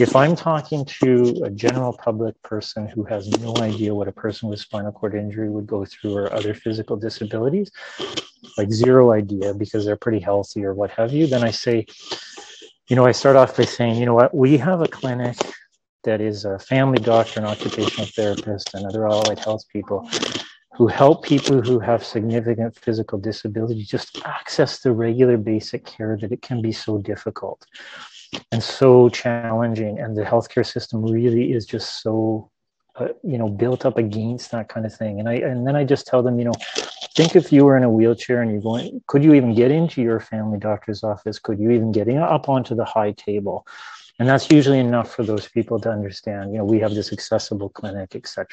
If I'm talking to a general public person who has no idea what a person with spinal cord injury would go through or other physical disabilities, like zero idea because they're pretty healthy or what have you, then I say, I start off by saying, you know what, we have a clinic that is a family doctor, an occupational therapist, and other allied health people who help people who have significant physical disability just access the regular basic care that it can be so difficult and so challenging. And the healthcare system really is just so, built up against that kind of thing. And then I just tell them, think if you were in a wheelchair and you're going, could you even get into your family doctor's office? Could you even get up onto the high table? And that's usually enough for those people to understand, we have this accessible clinic, etc.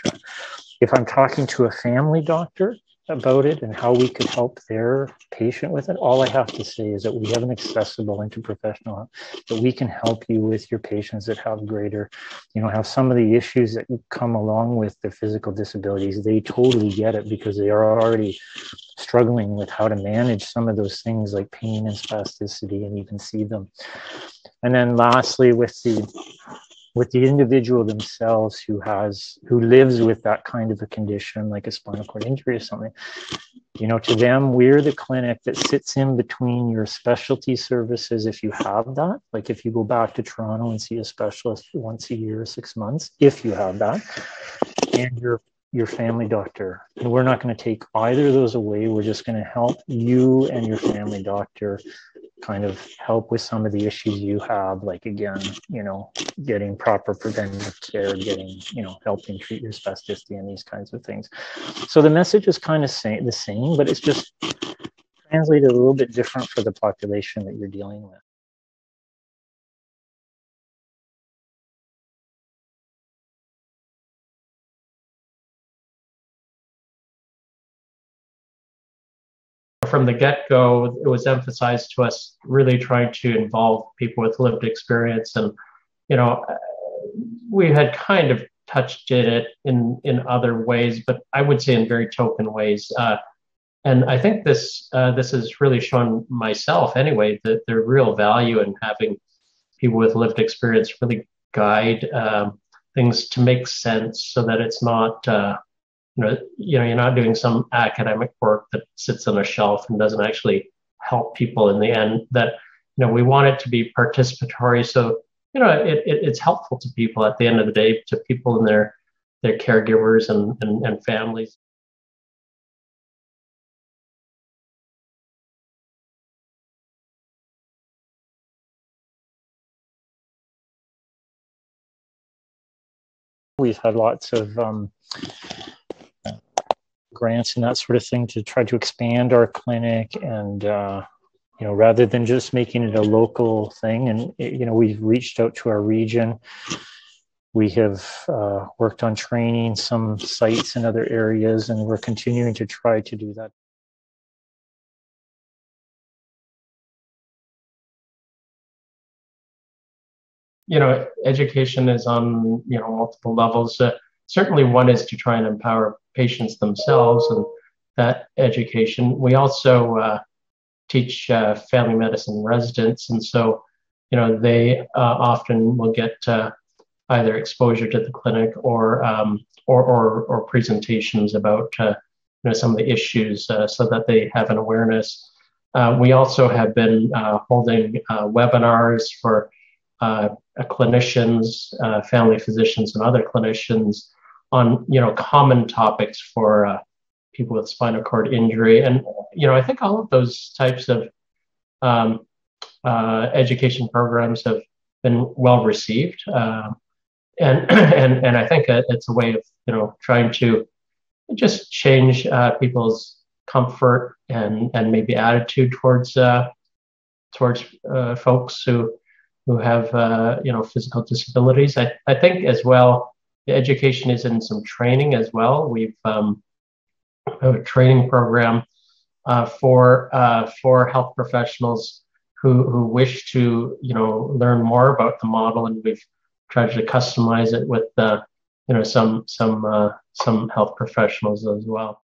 If I'm talking to a family doctor about it and how we could help their patient with it, all I have to say is that we have an accessible interprofessional, that we can help you with your patients that have greater, have some of the issues that come along with their physical disabilities. They totally get it because they are already struggling with how to manage some of those things like pain and spasticity, and you can see them. And then lastly, with the individual themselves who lives with that kind of a condition, like a spinal cord injury or something, to them, we're the clinic that sits in between your specialty services, if you have that, like if you go back to Toronto and see a specialist once a year, 6 months, if you have that, and your family doctor. And we're not going to take either of those away. We're just going to help you and your family doctor kind of help with some of the issues you have, like, again, getting proper preventive care, getting, helping treat your spasticity and these kinds of things. So the message is kind of the same, but it's just translated a little bit different for the population that you're dealing with. From the get-go, it was emphasized to us really trying to involve people with lived experience. And, we had kind of touched it in other ways, but I would say in very token ways. And I think this has really shown myself anyway, that the real value in having people with lived experience really guide things to make sense so that it's not, you're not doing some academic work that sits on a shelf and doesn't actually help people in the end. That, we want it to be participatory. So, it's helpful to people at the end of the day, to people and their caregivers and families. We've had lots of grants and that sort of thing to try to expand our clinic, and rather than just making it a local thing. And we've reached out to our region. We have worked on training some sites in other areas, and we're continuing to try to do that. Education is on multiple levels. Certainly one is to try and empower patients themselves, and that education. We also teach family medicine residents, and so they often will get either exposure to the clinic or presentations about some of the issues, so that they have an awareness. We also have been holding webinars for clinicians, family physicians, and other clinicians on common topics for people with spinal cord injury. And I think all of those types of education programs have been well received, and I think it's a way of trying to just change people's comfort and maybe attitude towards folks who have physical disabilities. I think as well, the education is in some training as well. We've a training program for health professionals who wish to learn more about the model, and we've tried to customize it with some health professionals as well.